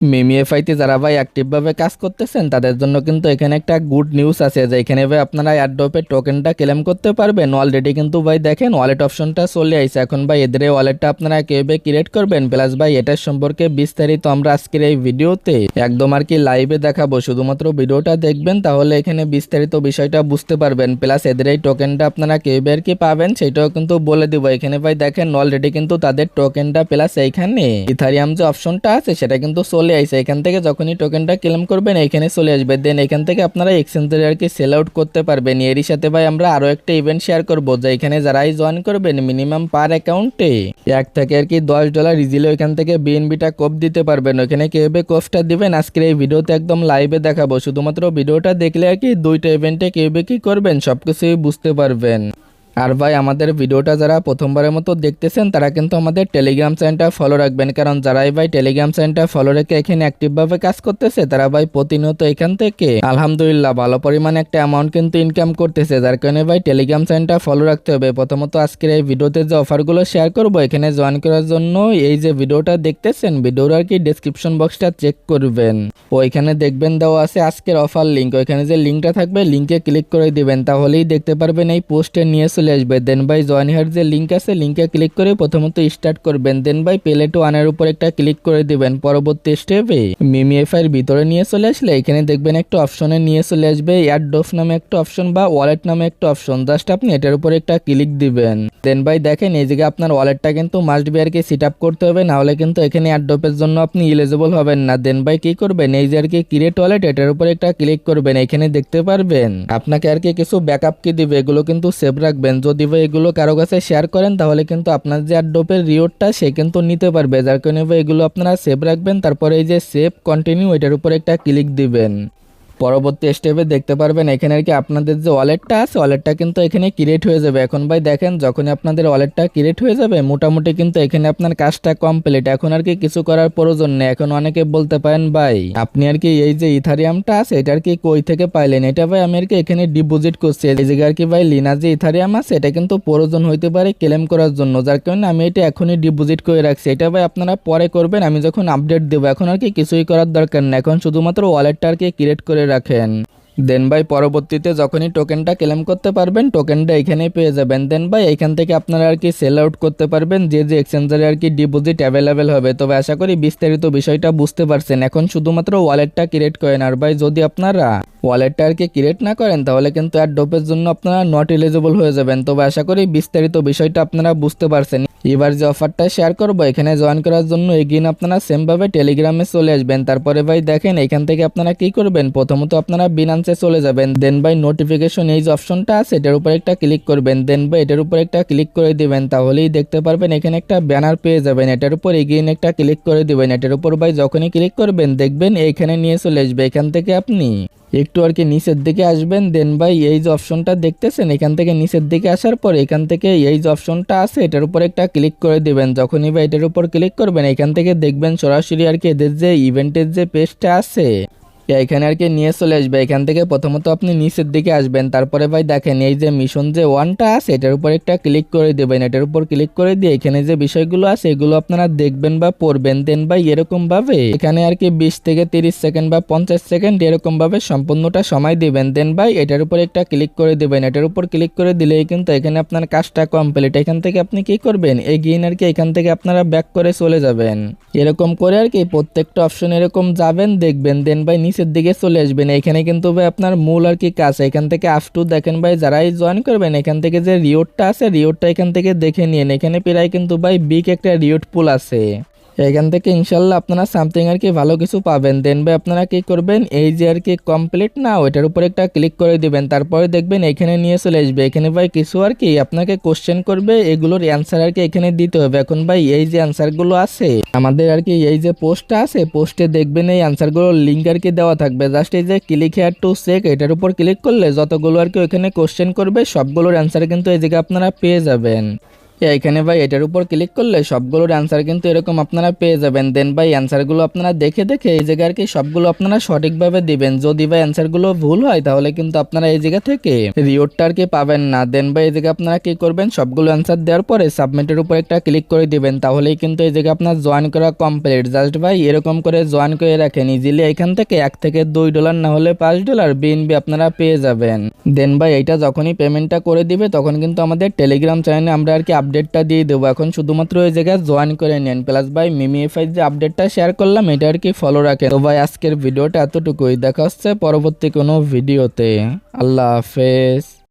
মিমিএফআইতে যারা ভাই অ্যাক্টিভভাবে কাজ করতেছেন তাদের জন্য কিন্তু এখানে একটা গুড নিউজ আছে যে এখানে ভাই আপনারা এয়ারড্রপের টোকেনটা ক্লেম করতে পারবেন। অলরেডি কিন্তু ভাই দেখেন ওয়ালেট অপশনটা চলে আইছে। এখন ভাই এদের ওয়ালেটটা আপনারা কিভাবে ক্রিয়েট করবেন প্লাস ভাই এটার সম্পর্কে বিস্তারিত আমরা আজকের এই ভিডিওতে একদম আর কি লাইভে দেখাবো। শুধুমাত্র ভিডিওটা দেখবেন তাহলে এখানে বিস্তারিত বিষয়টা বুঝতে পারবেন। প্লাস এদের এই টোকেনটা আপনারা কিভাবে আর কি পাবেন সেটাও কিন্তু বলে দিব। এখানে ভাই দেখেন অলরেডি কিন্তু তাদের টোকেনটা প্লাস এইখানে ইথারিয়াম যে অপশনটা আছে সেটা কিন্তু চলে আইছে। এখান থেকে যখনই টোকেনটা ক্লেম করবেন এখানে চলে আসবে। দেন এখান থেকে আপনারা এক্সচেঞ্জের আর কি সেল আউট করতে পারবেন। এরই সাথে ভাই আমরা আরো একটা ইভেন্ট শেয়ার করব যে এখানে যারাই জয়েন করবেন মিনিমাম পার অ্যাকাউন্টে $1 থেকে আর কি $10 ইজিলি এখান থেকে বিএনবিটা কোপ দিতে পারবেন। ওখানে কিভাবে কোপটা দিবেন আজকের এই ভিডিওতে একদম লাইভে দেখাবো। শুধুমাত্র ভিডিওটা দেখলে আর কি দুইটা ইভেন্টে কিভাবে কি করবেন সবকিছুই বুঝতে পারবেন। আর ভাই আমাদের ভিডিওটা যারা প্রথমবারের মতো দেখতেছেন তারা কিন্তু আমাদের টেলিগ্রাম চ্যানেলটা ফলো রাখবেন, কারণ যারাই ভাই টেলিগ্রাম চ্যানেলটা ফলো রেখে এখানে অ্যাক্টিভভাবে কাজ করতেছে তারা ভাই প্রতিনিয়ত এখান থেকে আলহামদুলিল্লাহ ভালো পরিমাণে একটা অ্যামাউন্ট কিন্তু ইনকাম করতেছে। যার কারণে ভাই টেলিগ্রাম চ্যানেলটা ফলো রাখতে হবে। প্রথমত আজকের এই ভিডিওতে যে অফারগুলো শেয়ার করব এখানে জয়েন করার জন্য এই যে ভিডিওটা দেখতেছেন ভিডিওর আর কি ডেসক্রিপশন বক্সটা চেক করবেন। ওইখানে দেখবেন দেওয়া আছে আজকের অফার লিঙ্ক। ওইখানে যে লিঙ্কটা থাকবে লিঙ্কে ক্লিক করে দিবেন তাহলেই দেখতে পারবেন এই পোস্টে নিয়ে চলে আসবে। দেন ভাই জয়েন হিয়ার যে লিঙ্ক আছে লিঙ্কে ক্লিক করে প্রথমত স্টার্ট করবেন। দেন ভাই প্লে টু ওয়ানের উপর একটা ক্লিক করে দিবেন। পরবর্তী স্টেপে মিমিএফআই এর ভিতরে নিয়ে চলে আসলে এখানে দেখবেন একটা অপশনে নিয়ে চলে আসবে এয়ারড্রপ নামে একটা অপশন বা ওয়ালেট নামে একটা অপশন। জাস্ট আপনি এটার উপর একটা ক্লিক দিবেন। দেন ভাই দেখেন এই জায়গায় আপনার ওয়ালেটটা কিন্তু মাস্ট বি আর কি সেট আপ করতে হবে, না হলে কিন্তু এখানে এয়ারড্রপের জন্য আপনি এলিজিবল হবেন না। দেন ভাই কি করবেন এই যে আর কি ক্রিয়েট ওয়ালেট এটার উপর একটা ক্লিক করবেন। এখানে দেখতে পারবেন আপনাকে আর কি কিছু ব্যাকআপ কি দিবে, এগুলো কিন্তু সেভ রাখবেন। যদি ভাই এগুলো কারো কাছে শেয়ার করেন তাহলে কিন্তু আপনার যে এয়ারড্রপের রিওয়ার্ডটা সে কিন্তু নিতে পারবে। যার কারণে ভাই এগুলো আপনারা সেভ রাখবেন। তারপরে এই যে সেভ কন্টিনিউ এটার উপর একটা ক্লিক দিবেন। পরবর্তী স্টেপে দেখতে পারবেন এখানে আর কি আপনাদের যে ওয়ালেটটা আছে ওয়ালেটটা কিন্তু এখানে ক্রিয়েট হয়ে যাবে। এখন ভাই দেখেন যখনই আপনাদের ওয়ালেটটা ক্রিয়েট হয়ে যাবে মোটামুটি কিন্তু এখানে আপনার কাজটা কমপ্লিট। এখন আর কি কিছু করার প্রয়োজন নেই। এখন অনেকে বলতে পারেন ভাই আপনি আর কি এই যে ইথারিয়ামটা আছে এটা আর কি কই থেকে পাইলেন? এটা ভাই আমি আর কি এখানে ডিপোজিট করছি। এই জায়গায় আর কি ভাই লিনা যে ইথারিয়াম আছে এটা কিন্তু প্রয়োজন হইতে পারে ক্লেম করার জন্য, যার কারণে আমি এটা এখনই ডিপোজিট করে রাখছি। এটা ভাই আপনারা পরে করবেন, আমি যখন আপডেট দেবো। এখন আর কি কিছুই করার দরকার নেই, এখন শুধুমাত্র ওয়ালেটটা আর কি ক্রিয়েট করে রাখেন। দেন ভাই পরবর্তীতে যখনই টোকেনটা ক্লেম করতে পারবেন টোকেনটা এখানেই পেয়ে যাবেন। দেন ভাই এখান থেকে আপনারা আর কি সেল আউট করতে পারবেন যে যে এক্সচেঞ্জারে আর কি ডিপোজিট অ্যাভেলেবেল হবে। তবে আশা করি বিস্তারিত বিষয়টা বুঝতে পারছেন। এখন শুধুমাত্র ওয়ালেটটা ক্রিয়েট করেন। আর ভাই যদি আপনারা ওয়ালেটটা আর কি ক্রিয়েট না করেন তাহলে কিন্তু এয়ারড্রপের জন্য আপনারা নট এলিজিবল হয়ে যাবেন। তবে আশা করি বিস্তারিত বিষয়টা আপনারা বুঝতে পারছেন। এবার যে অফারটা শেয়ার করবো এখানে জয়েন করার জন্য এগিয়ে আপনারা সেমভাবে টেলিগ্রামে চলে আসবেন। তারপরে ভাই দেখেন এখান থেকে আপনারা কি করবেন, প্রথমত আপনারা বিনান্সে চলে যাবেন। দেন ভাই নোটিফিকেশন এই যে অপশনটা আছে এটার উপর একটা ক্লিক করবেন। দেন ভাই এটার উপর একটা ক্লিক করে দিবেন তাহলেই দেখতে পারবেন এখানে একটা ব্যানার পেয়ে যাবেন। এটার উপর এগিয়ে একটা ক্লিক করে দিবেন। এটার উপর ভাই যখনই ক্লিক করবেন দেখবেন এইখানে নিয়ে চলে আসবে। এখান থেকে আপনি একটু আর কি নিচের দিকে আসবেন। দেন ভাই এই যে অপশনটা দেখতেছেন এখান থেকে নিচের দিকে আসার পর এখান থেকে এই যে অপশনটা আছে এটার উপর একটা ক্লিক করে দিবেন। যখনই ভাই এটার উপর ক্লিক করবেন এখান থেকে দেখবেন সরাসরি আর কি এদের যে ইভেন্টের যে পেজটা আছে এখানে আর কি নিয়ে চলে আসবে। এখান থেকে প্রথমত আপনি নিচের দিকে আসবেন। তারপরে ভাই দেখেন এই যে মিশন যে ওয়ানটা আছে এটার উপর একটা ক্লিক করে দেবেন। এটার উপর ক্লিক করে দিয়ে এখানে যে বিষয়গুলো আছে এগুলো আপনারা দেখবেন বা পড়বেন। দেন ভাই এরকম ভাবে এখানে আর কি 20 থেকে 30 সেকেন্ড বা 50 সেকেন্ড এরকম ভাবে সম্পূর্ণটা সময় দিবেন। দেন ভাই এটার উপর একটা ক্লিক করে দেবেন। এটার উপর ক্লিক করে দিলেই কিন্তু এখানে আপনার কাজটা কমপ্লিট। এখান থেকে আপনি কি করবেন এগিয়ে আর কি এখান থেকে আপনারা ব্যাক করে চলে যাবেন। এরকম করে আর কি প্রত্যেকটা অপশন এরকম যাবেন দেখবেন। দেন ভাই নিচের দিকে চলে আসবেন। এখানে কিন্তু ভাই আপনার মূল আর কি কাজ এখান থেকে আফটু দেখেন ভাই যারাই জয়েন করবেন এখান থেকে যে রিওয়ার্ডটা আছে রিওয়ার্ডটা এখান থেকে দেখে নিন। এখানে প্রায় কিন্তু ভাই বিগ একটা রিওয়ার্ড পুল আছে। এখান থেকে ইনশাল্লাহ আপনারা সামথিং আর কি ভালো কিছু পাবেন। দেন ভাই আপনারা কি করবেন এই যে আর কি কমপ্লিট না ওইটার উপর একটা ক্লিক করে দিবেন। তারপরে দেখবেন এখানে নিয়ে চলে আসবে। এখানে ভাই কিছু আর কি আপনাকে কোশ্চেন করবে, এগুলোর অ্যান্সার আর কি এখানে দিতে হবে। এখন ভাই এই যে অ্যান্সারগুলো আছে আমাদের আর কি এই যে পোস্টটা আছে পোস্টে দেখবেন এই অ্যান্সারগুলোর লিঙ্ক আর কি দেওয়া থাকবে। জাস্ট এই যে ক্লিক হেয়ার টু চেক এটার উপর ক্লিক করলে যতগুলো আর কি ওখানে কোশ্চেন করবে সবগুলোর অ্যান্সার কিন্তু এই জায়গায় আপনারা পেয়ে যাবেন। এইখানে ভাই এটার উপর ক্লিক করলে সবগুলোর অ্যান্সার কিন্তু এরকম আপনারা পেয়ে যাবেন। দেন ভাই অ্যান্সারগুলো আপনারা দেখে দেখে এই জায়গায় আর কি সবগুলো আপনারা সঠিকভাবে দিবেন। যদি ভাই অ্যান্সারগুলো ভুল হয় তাহলে কিন্তু আপনারা এই জায়গা থেকে রিওয়ার্ডটা আর কি পাবেন না। দেন ভাই এই জায়গায় আপনারা কি করবেন, সবগুলো অ্যান্সার দেওয়ার পরে সাবমিটের উপর একটা ক্লিক করে দিবেন, তাহলেই কিন্তু এই জায়গায় আপনার জয়েন করা কমপ্লিট। জাস্ট ভাই এরকম করে জয়েন করে রাখেন, ইজিলি এখান থেকে $1 থেকে $2 না হলে $5 বিএনবি আপনারা পেয়ে যাবেন। দেন ভাই এইটা যখনই পেমেন্টটা করে দিবে তখন কিন্তু আমাদের টেলিগ্রাম চ্যানেলে আমরা আর কি আপডেটটা দিয়ে দেবো। এখন শুধুমাত্র এই জায়গায় জয়েন করে নেন, প্লাস ভাই মিমিএফআই যে আপডেটটা শেয়ার করলাম এটা আর কি ফলো রাখেন। তো ভাই আজকের ভিডিওটা এতটুকুই, দেখা হচ্ছে পরবর্তী কোনো ভিডিওতে। আল্লাহ হাফেজ।